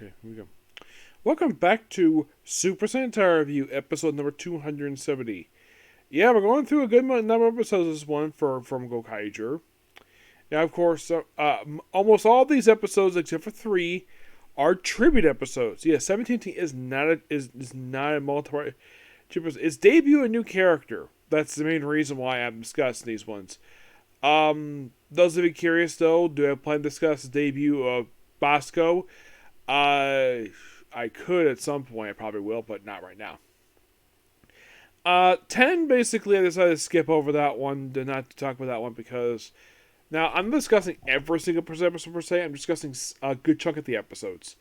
Okay, here we go. Welcome back to Super Sentai Review, episode number 270. Yeah, we're going through a good number of episodes this one from Gokaiger. Now, of course, almost all these episodes, except for three, are tribute episodes. Yeah, 17 is not a multi tribute. It's debut a new character. That's the main reason why I'm discussing these ones. Those of you curious though, do I plan to discuss the debut of Bosco? I could at some point. I probably will, but not right now. 10, basically, I decided to skip over that one, to not talk about that one, because now I'm discussing every single episode per se. I'm discussing a good chunk of the episodes.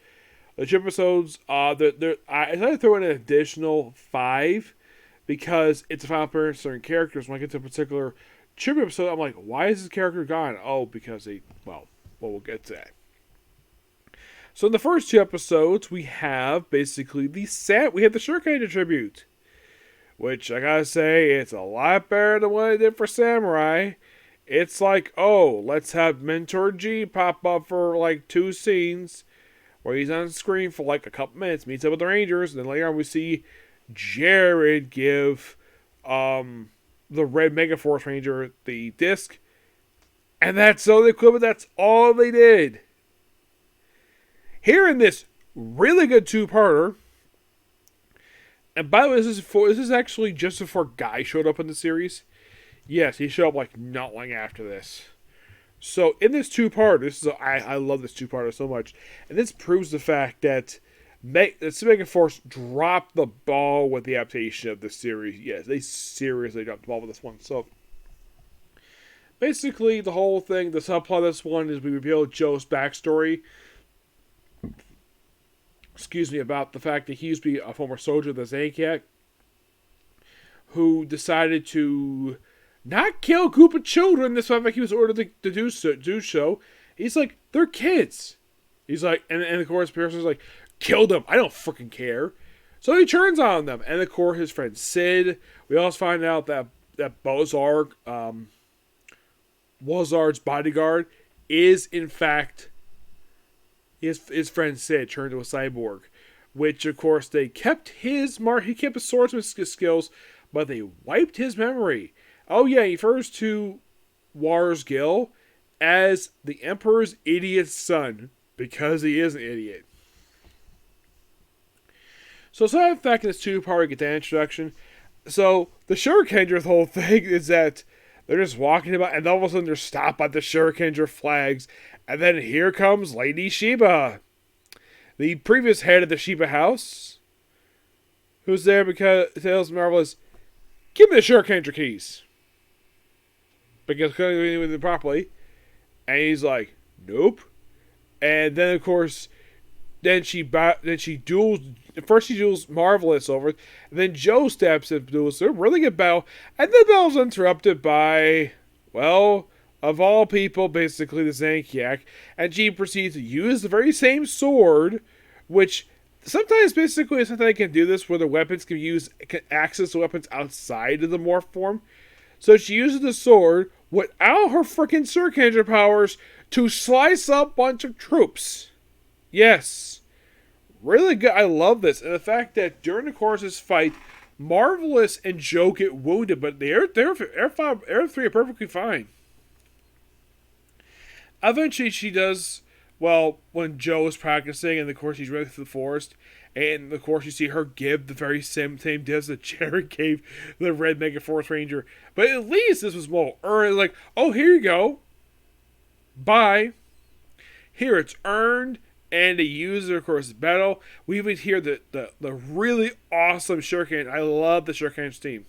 The episodes, I decided to throw in an additional 5 because it's a final appearance of certain characters. When I get to a particular tribute episode, I'm like, why is this character gone? Oh, because we'll get to that. So in the first 2 episodes, we have basically the Shinkenger tribute, which I gotta say, it's a lot better than what I did for Samurai. It's like, oh, let's have Mentor G pop up for like 2 scenes, where he's on screen for like a couple minutes, meets up with the Rangers, and then later on we see Jared give the Red Mega Force Ranger the disc, and that's all the equipment. That's all they did. Here in this really good 2-parter, and by the way, this is actually just before Guy showed up in the series. Yes, he showed up like not long after this. So in this 2-parter, I love this 2-parter so much, and this proves the fact that Mega Force dropped the ball with the adaptation of this series. Yes, they seriously dropped the ball with this one. So basically, the whole thing, the subplot of this one is we reveal Joe's backstory. About the fact that he used to be a former soldier of the Zankiak who decided to not kill a group of children despite like he was ordered to do so. He's like, they're kids. He's like, and of course, Pearson's like, kill them. I don't freaking care. So he turns on them. And of course, his friend Sid. We also find out that Bozarg, Wazard's bodyguard, is in fact his friend Sid turned to a cyborg, which of course he kept his swordsman skills, but they wiped his memory. Oh yeah, he refers to Wars Gil as the Emperor's idiot son, because he is an idiot. So aside from the fact in this 2-part we get that introduction, so the Hurricaneger, the whole thing is that they're just walking about, and all of a sudden they're stopped by the Hurricaneger flags. And then here comes Lady Shiba, the previous head of the Shiba house, who's there because tells Marvelous, give me the Hurricaneger keys. Because couldn't do anything properly. And he's like, nope. And then of course, she duels. First she duels Marvelous over it. And then Joe steps in, duels a really good battle. And the battle's interrupted by, well, of all people, basically the Zankiak, and she proceeds to use the very same sword, which sometimes they can do this where the weapons can access the weapons outside of the morph form. So she uses the sword without her freaking Hurricaneger powers to slice up a bunch of troops. Yes. Really good. I love this. And the fact that during the course of this fight, Marvelous and Joe get wounded, but the Air 3 are perfectly fine. Eventually, she does, well, when Joe is practicing, and of course she's running through the forest, and of course you see her give the very same disc that Jared gave the Red Mega Force Ranger. But at least this was more earned, like, oh, here you go. Bye. Here it's earned, and they use it, of course, battle. We even hear the really awesome Shuriken. I love the Shuriken team.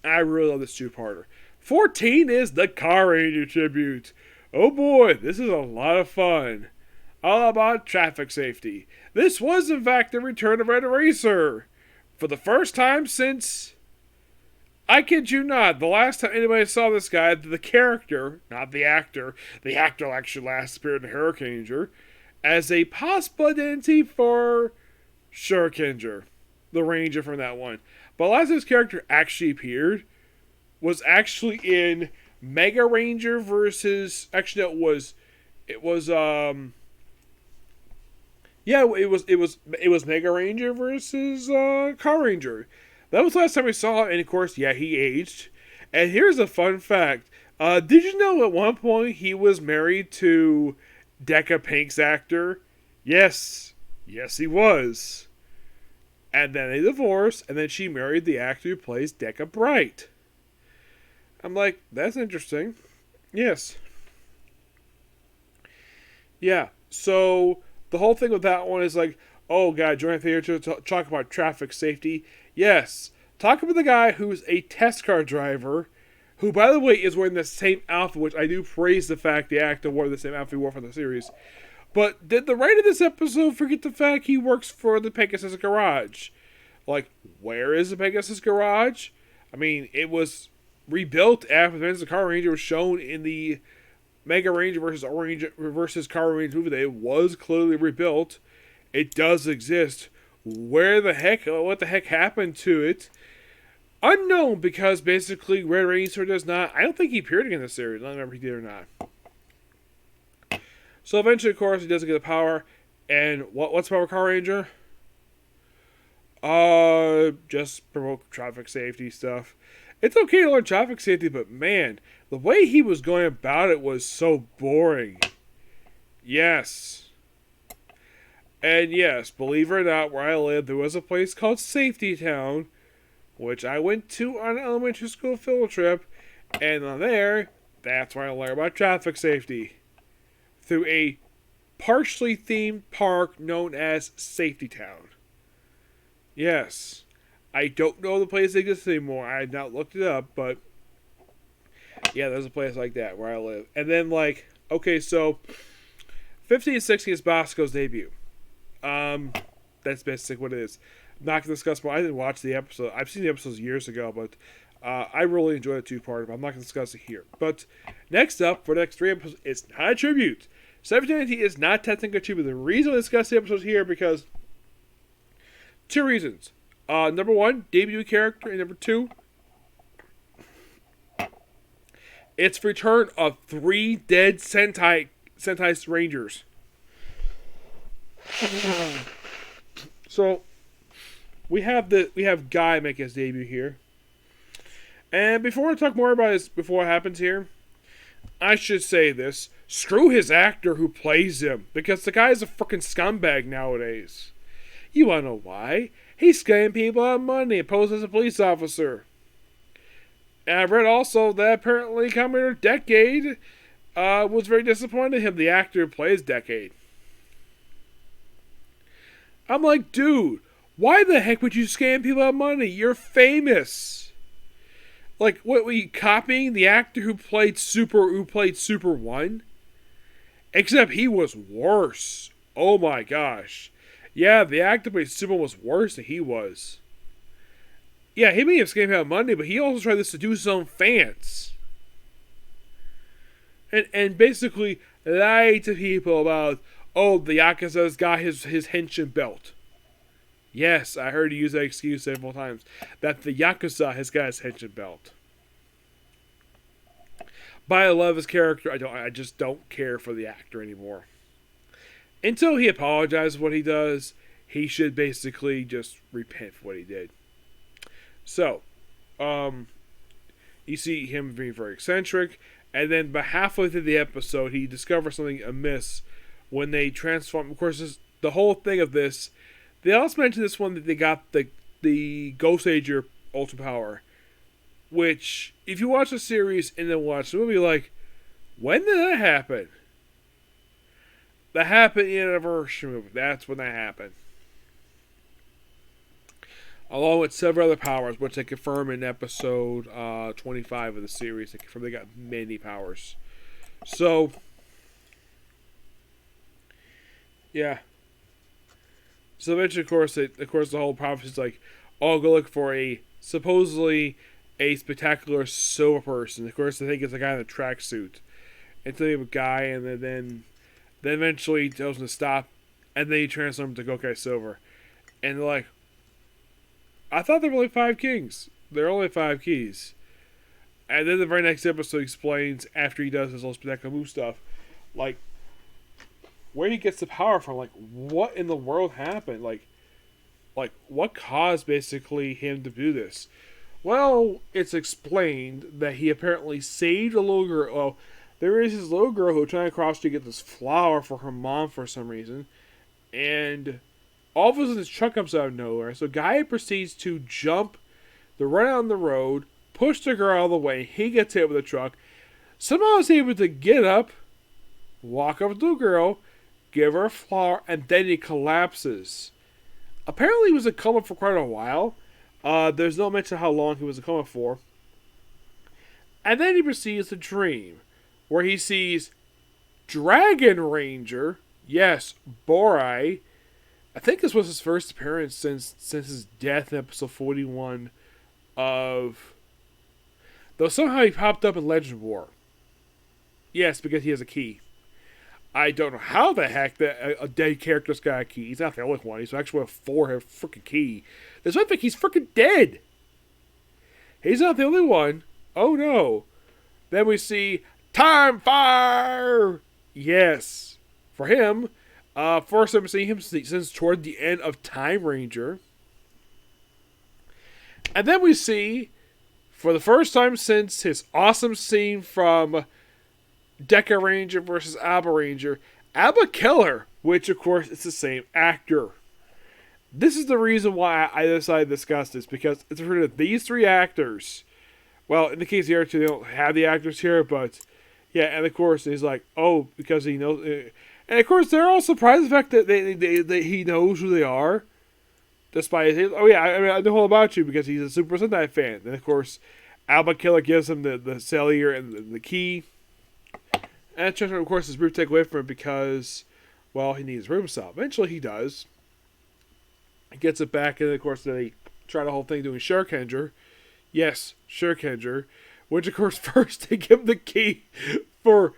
I really love this 2-parter. 14 is the Carranger tribute. Oh boy, this is a lot of fun. All about traffic safety. This was in fact the return of Red Racer. For the first time since, I kid you not, the last time anybody saw this guy, the character, not the actor actually last appeared in Hurricaneger, as a possible identity for Shinkenger, the Ranger from that one. But last time this character actually appeared was actually in Mega Ranger versus, actually no, it was Yeah, it was Mega Ranger versus Carranger. That was the last time we saw it, and of course, yeah, he aged. And here's a fun fact: did you know at one point he was married to Decca Pink's actor? Yes, yes, he was. And then they divorced, and then she married the actor who plays Decca Bright. I'm like, that's interesting. Yes. Yeah. So the whole thing with that one is like, oh god, join theater to talk about traffic safety. Yes. Talk about the guy who's a test car driver, who, by the way, is wearing the same outfit, which I do praise the fact the actor wore the same outfit he wore for the series. But did the writer of this episode forget the fact he works for the Pegasus Garage? Like, where is the Pegasus Garage? I mean, it was rebuilt after the Carranger was shown in the Mega Ranger versus Carranger movie. That it was clearly rebuilt. It does exist. What the heck happened to it? Unknown, because basically Red Ranger does not. I don't think he appeared again in the series. I don't remember if he did or not. So eventually, of course, he doesn't get the power. And what's Power Carranger? Just promote traffic safety stuff. It's okay to learn traffic safety, but man, the way he was going about it was so boring. Yes. And yes, believe it or not, where I live, there was a place called Safety Town, which I went to on an elementary school field trip, and on there, that's where I learned about traffic safety. Through a partially themed park known as Safety Town. Yes. I don't know the place exists anymore. I had not looked it up, but yeah, there's a place like that where I live. And then, like, okay, so 1560 is Bosco's debut. That's basically what it is. I'm not going to discuss more. I didn't watch the episode. I've seen the episodes years ago, but I really enjoyed the two-part, but I'm not going to discuss it here. But next up, for the next 3 episodes, it's not a tribute. 1790 is not technically a tribute. The reason I discuss the episodes here because 2 reasons. Number 1, debut character, and number 2, it's return of 3 dead Sentai Rangers. So we have Guy make his debut here. And before I talk more about this, before what happens here, I should say this. Screw his actor who plays him, because the guy is a freaking scumbag nowadays. You wanna know why? He's scamming people out of money and posed as a police officer. And I've read also that apparently Commander Decade was very disappointed in him, the actor who plays Decade. I'm like, dude, why the heck would you scam people out of money? You're famous. Like, what were you copying the actor who played Super 1? Except he was worse. Oh my gosh. Yeah, the actor who played Super was worse than he was. Yeah, he may have scammed out money, but he also tried to seduce his own fans. And basically lied to people about, oh, the Yakuza's got his henshin belt. Yes, I heard you use that excuse several times. That the Yakuza has got his henshin belt. But I love his character. I just don't care for the actor anymore. Until he apologizes for what he does, he should basically just repent for what he did. So, you see him being very eccentric, and then by halfway through the episode, he discovers something amiss when they transform. Of course, the whole thing of this, they also mentioned this one that they got the Gokaiger Ultra Power, which, if you watch the series and then watch the movie, like, when did that happen? That happened in an anniversary movie. That's when that happened. Along with several other powers, which they confirm in episode 25 of the series. They confirm they got many powers. So, yeah. So eventually, of course, the whole prophecy is like, oh, go look for supposedly a spectacular silver person. Of course, they think it's a guy in a tracksuit. It's a guy, and then eventually he tells him to stop, and then he transforms him to Gokisilver. And they're like, I thought there were only 5 kings. There are only 5 keys. And then the very next episode explains, after he does his little spectacular move stuff, like, where he gets the power from. Like, what in the world happened? Like what caused basically him to do this? Well, it's explained that he apparently saved a little girl. Well, there is this little girl who trying to cross to get this flower for her mom for some reason, and all of a sudden this truck comes out of nowhere. So Guy proceeds to jump, to run out on the road, push the girl out of the way. He gets hit with a truck. Somehow is able to get up, walk up to the girl, give her a flower, and then he collapses. Apparently he was in a coma for quite a while. There's no mention of how long he was in a coma for. And then he proceeds to dream, where he sees Dragon Ranger, yes, Borai. I think this was his first appearance since his death in episode 41 of... Though somehow he popped up in Legend War. Yes, because he has a key. I don't know how the heck that a dead character's got a key. He's not the only one. He's actually a 4 freaking key. This one think he's freaking dead. He's not the only one. Oh no. Then we see Time Fire. Yes. For him, first time seeing him since toward the end of Time Ranger. And then we see, for the first time since his awesome scene from Deca Ranger versus Alba Ranger, Alba Killer, which of course is the same actor. This is the reason why I decided to discuss this, because it's referred to these 3 actors. Well, in the case of the other 2, they don't have the actors here, but yeah, and of course he's like, oh, because he knows, and of course they're all surprised at the fact that he knows who they are, despite his, oh yeah, I know all about you because he's a Super Sentai fan. And of course, Alba Killer gives him the cellular and the key. And it turns out, of course, his room take away from him because, well, he needs room stop. Eventually, he does. He gets it back, and of course, they try the whole thing doing Shinkenger. Yes, Shinkenger. Which, of course, first they give him the key for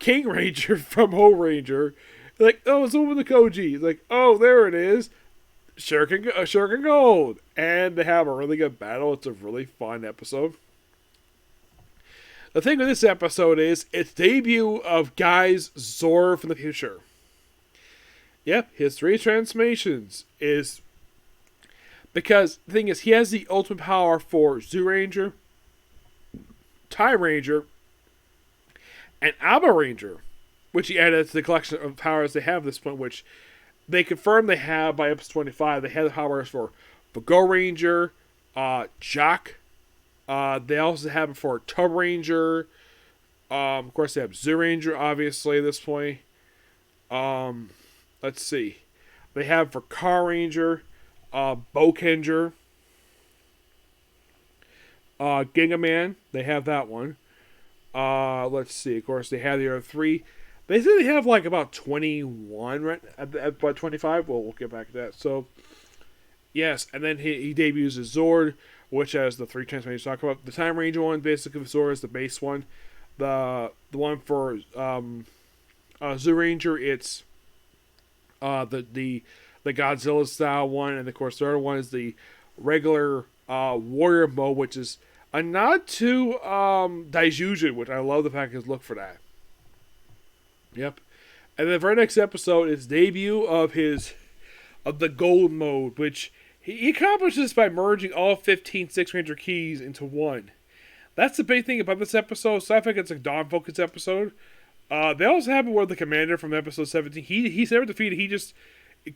King Ranger from Ho Ranger. They're like, oh, it's over the Koji. He's like, oh, there it is. Shuriken Gold. And they have a really good battle. It's a really fun episode. The thing with this episode is, it's debut of Guy's Zord from the future. Yep, his 3 transformations is... Because the thing is, he has the ultimate power for Zyuranger, Time Ranger, and Alba Ranger, which he added to the collection of powers they have at this point, which they confirmed they have by episode 25. They have the powers for Go Ranger, Jock. They also have it for Tub Ranger. Of course, they have Zyuranger, obviously, at this point. Let's see. They have for Carranger, Gokaiger, Gingaman. They have that one. Let's see. Of course, they have the other 3. They say they have like about 21 right at about 25. Well, we'll get back to that. So, yes, and then he debuts his Zord, which has the 3 transformations talk about. The Time Ranger one, basically, Zord is the base one. The one for Zyuranger, it's the Godzilla style one, and of course the other one is the regular warrior mode, which is a nod to Daijujin, which I love the fact is look for that. Yep. And then for our next episode is debut of the gold mode, which he accomplishes by merging all 15 Six Ranger keys into one. That's the big thing about this episode. So I think it's a Dawn Focus episode. They also have it where the commander from episode 17, he's never defeated. He just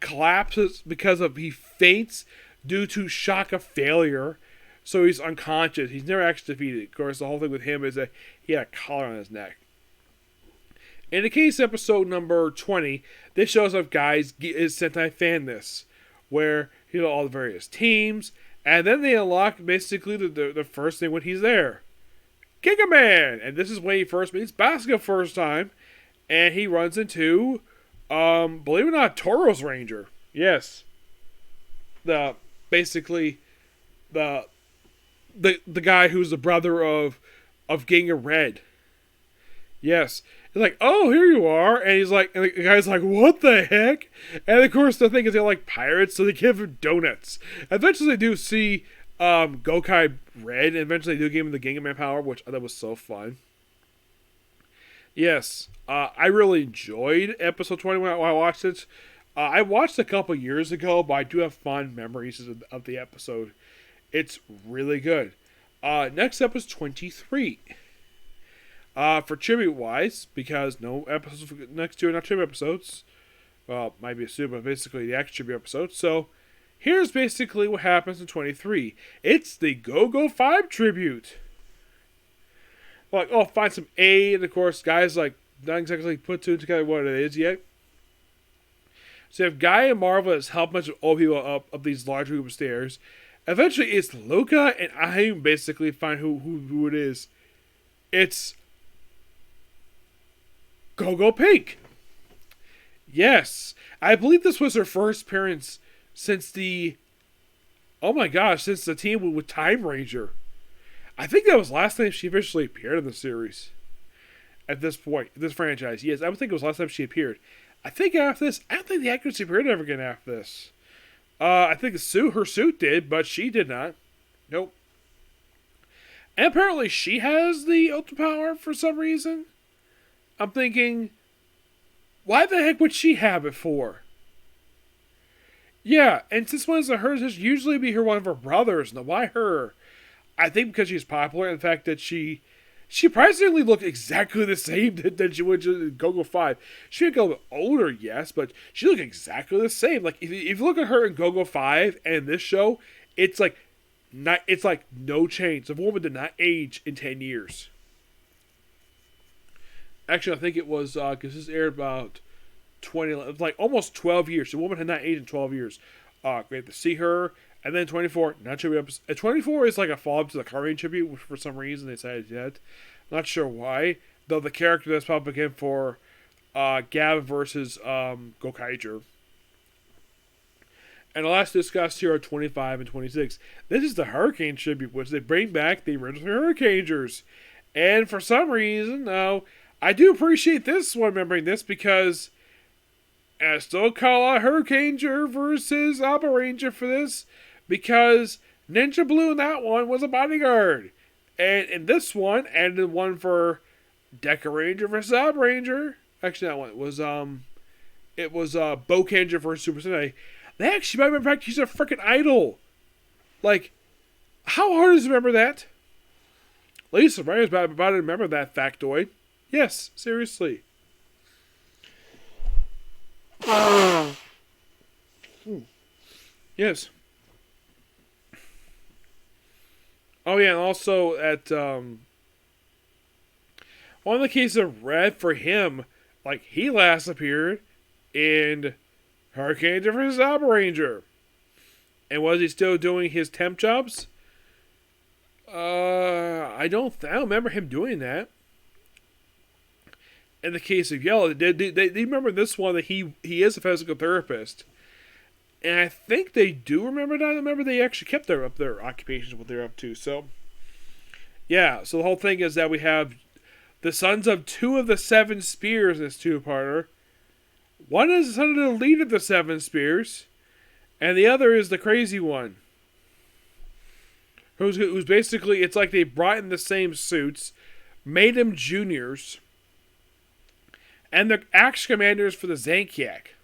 collapses because he faints due to shock of failure. So he's unconscious. He's never actually defeated. Of course, the whole thing with him is that he had a collar on his neck. In the case of episode number 20, this shows up Guy's Sentai Fanness, where all the various teams, and then they unlock basically the first thing when he's there. Gingaman! And this is when he first meets Basco first time, and he runs into, believe it or not, Toro's Ranger. Yes. The guy who's the brother of Ginga Red. Yes. He's like, oh, here you are. And he's like, and the guy's like, what the heck? And of course, the thing is they're like pirates, so they give him donuts. Eventually, they do see Gokai Red, and eventually they do give him the Gingaman power, which I thought was so fun. Yes, I really enjoyed episode 20 when I watched it. I watched it a couple years ago, but I do have fond memories of the episode. It's really good. Next up is 23. For tribute wise, because no episodes for next two are not tribute episodes. Well, might be assumed, but basically the actual tribute episodes. So here's basically what happens in 23. It's the GoGoFive tribute. Like, oh, find some aid. And of course, guys like not exactly put two together what it is yet. So you have Guy and Marvel that's helped a bunch of old people up these large group of stairs. Eventually, it's Luca and I basically find who it is. It's Go Pink. Yes, I believe this was her first appearance since the team with Time Ranger. I think that was the last time she officially appeared in the series. At this point, this franchise, yes, I would think it was the last time she appeared. I think after this, I don't think the actress appeared ever again after this. I think her suit did, but she did not. Nope. And apparently she has the ultra power for some reason. I'm thinking, why the heck would she have it for? Yeah, and since when is it hers? This usually be one of her brothers. Now, why her? I think because she's popular, and the fact that she surprisingly looked exactly the same than she would in GoGoFive. She would go older, yes, but she looked exactly the same. Like if you look at her in GoGoFive and this show, it's like no change. The woman did not age in 10 years. Actually, I think it was because this aired about 20, like almost 12 years. The woman had not aged in 12 years. Great to see her. And then 24, not tribute episode. 24 is like a follow-up to the Carranger tribute, which for some reason they decided yet. Not sure why. Though the character that's popping in for Gavin versus Gokaiger. And the last discussed here are 25 and 26. This is the Hurricane tribute, which they bring back the original Hurricanegers. And for some reason, now, I do appreciate this one, remembering this, because I still call out Hurricaneger versus Alpha Ranger for this, because Ninja Blue in that one was a bodyguard. And in this one, and the one for Deca Ranger versus Alpha Ranger, actually that one was Bokanger versus Super Sentai. They actually might have practiced a freaking idol. Like, how hard is to remember that? Lisa Reyes about to remember that factoid. Yes, seriously. Yes. Oh yeah, and also at one of the cases of Red for him, like he last appeared in Hurricane versus Alpha Ranger. And was he still doing his temp jobs? I don't remember him doing that. In the case of Yellow, they remember this one that he is a physical therapist. And I think they do remember that. I remember they actually kept their occupations, what they're up to. So, yeah. So the whole thing is that we have the sons of 2 of the 7 spears in this two-parter. One is the son of the leader of the 7 spears, and the other is the crazy one. Who's basically, it's like they brought in the same suits, made them juniors, and they're action commanders for the Zankiak.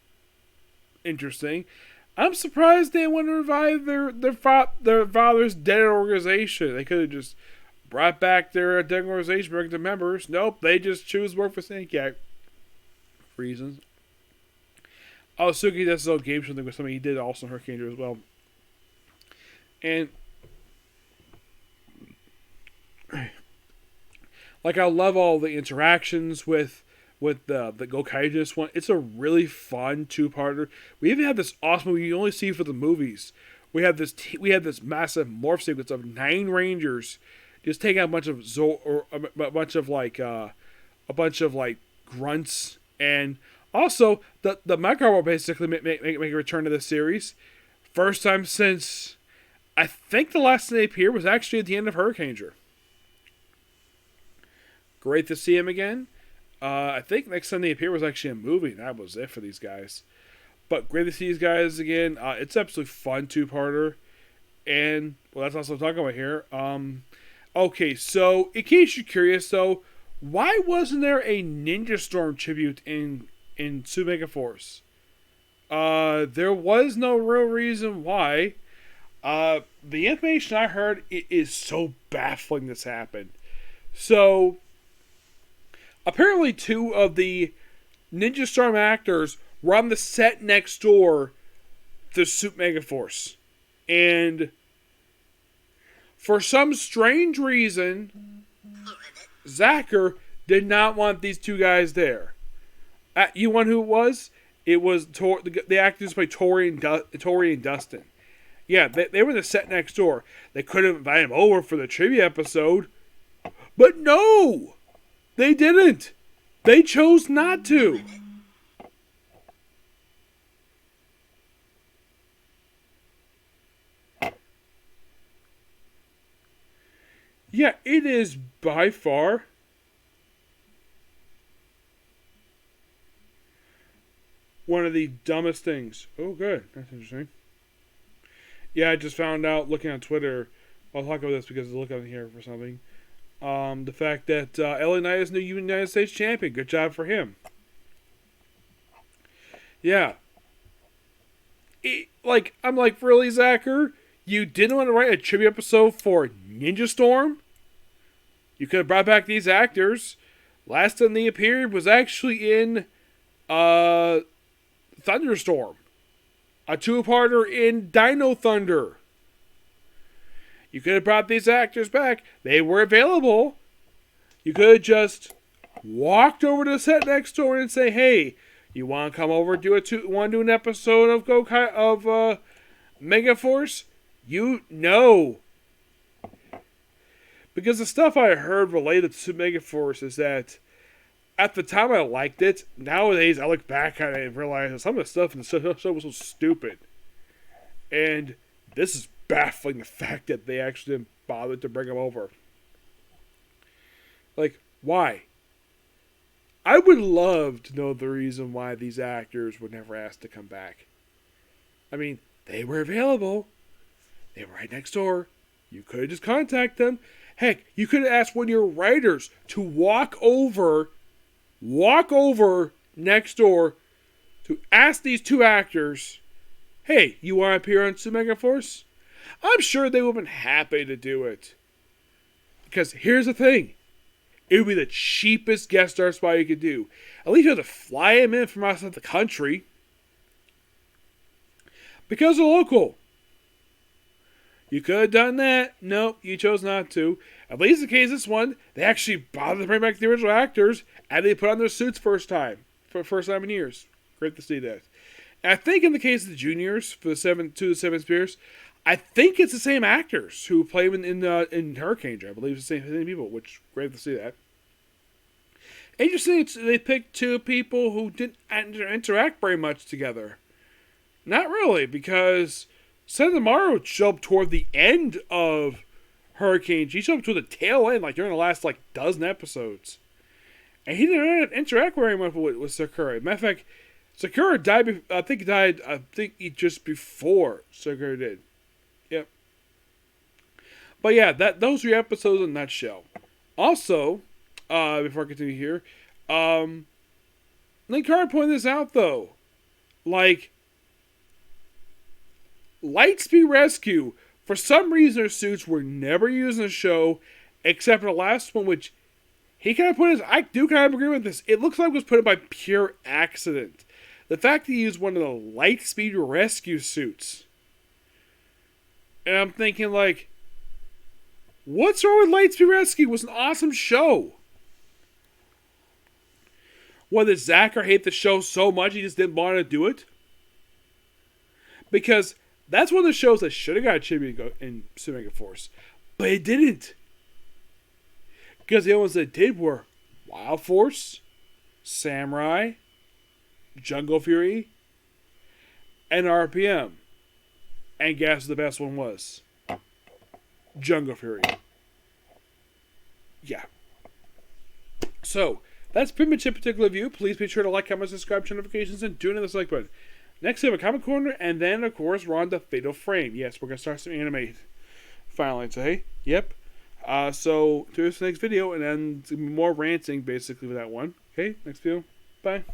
Interesting. I'm surprised they want to revive their father's dead organization. They could have just brought back their dead organization, bring the members. Nope, they just choose to work for Zankiak. Reasons. Oh, Suki does his own game something with something he did also in Hurricaneger as well. And like, I love all the interactions with the Gokaiger one. It's a really fun two-parter. We even have this awesome movie you only see for the movies. We have this massive morph sequence of 9 Rangers just taking out a bunch of grunts, and also the Micro will basically make a return to the series. First time since I think the last time they appeared was actually at the end of Hurricaneger. Great to see him again. I think next time they appear was actually a movie. That was it for these guys. But great to see these guys again. It's absolutely fun two-parter. And, well, that's also what I'm talking about here. Okay, so in case you're curious, though, Why wasn't there a Ninja Storm tribute in Super Mega Force? There was no real reason why. The information I heard, it is so baffling this happened. So, apparently 2 of the Ninja Storm actors were on the set next door to Super Mega Force. And for some strange reason, Zacker did not want these 2 guys there. You want who it was? It was the actors play Tori and Dustin. Yeah, they were the set next door. They could have invited them over for the trivia episode. But no! They didn't. They chose not to. Yeah, it is by far one of the dumbest things. Oh, good. That's interesting. Yeah, I just found out looking on Twitter. I'll talk about this because I look on here for something. The fact that LA Knight is new United States champion. Good job for him. Yeah. I'm like, really, Zacker? You didn't want to write a tribute episode for Ninja Storm? You could have brought back these actors. Last time they appeared was actually in Thunderstorm. A 2-parter in Dino Thunder. You could have brought these actors back. They were available. You could have just walked over to the set next door and say, "Hey, you want to come over and do an episode of Mega Force?" You know. Because the stuff I heard related to Mega Force is that at the time I liked it. Nowadays I look back at it and realize that some of the stuff in the show was so stupid. And this is baffling, the fact that they actually didn't bother to bring them over. Like, why? I would love to know the reason why these actors were never asked to come back. I mean, they were available. They were right next door. You could have just contacted them. Heck, you could have asked one of your writers to walk over next door to ask these 2 actors, "Hey, you want to appear on Super Mega Force?" I'm sure they would have been happy to do it. Because here's the thing. It would be the cheapest guest star spot you could do. At least you have to fly him in from outside the country. Because they're local. You could have done that. Nope, you chose not to. At least in the case of this one, they actually bothered to bring back the original actors, and they put on their suits for the first time in years. Great to see that. And I think in the case of the juniors, for the 7 Spears, I think it's the same actors who play in Hurricaneger. I believe it's the same people, which great to see that. Interesting, they picked 2 people who didn't interact very much together. Not really, because Sentai showed up toward the end of Hurricane. He showed up toward the tail end, like during the last dozen episodes. And he didn't interact very much with Sakura. Matter of fact, Sakura died, I think just before Sakura did. Yep. But yeah, those are your episodes in a nutshell. Also, before I continue here, Linkard pointed this out though. Lightspeed Rescue, for some reason their suits were never used in the show, except for the last one, which he kind of put his, I do kind of agree with this. It looks like it was put in by pure accident. The fact that he used one of the Lightspeed Rescue suits. And I'm thinking what's wrong with Lightspeed Rescue? It was an awesome show. Did Zacker hate the show so much he just didn't want to do it? Because that's one of the shows that should have got a tribute in Super Mega Force. But it didn't. Because the ones that did were Wild Force, Samurai, Jungle Fury, and RPM. And guess what the best one was? Jungle Fury. Yeah. So, that's pretty much a particular view. Please be sure to like, comment, subscribe, turn notifications, and do another like button. Next, we have a Comic Corner, and then, of course, we're on the Fatal Frame. Yes, we're going to start some anime finally today. Yep. So, to the next video, and then more ranting, basically, with that one. Okay, next video. Bye.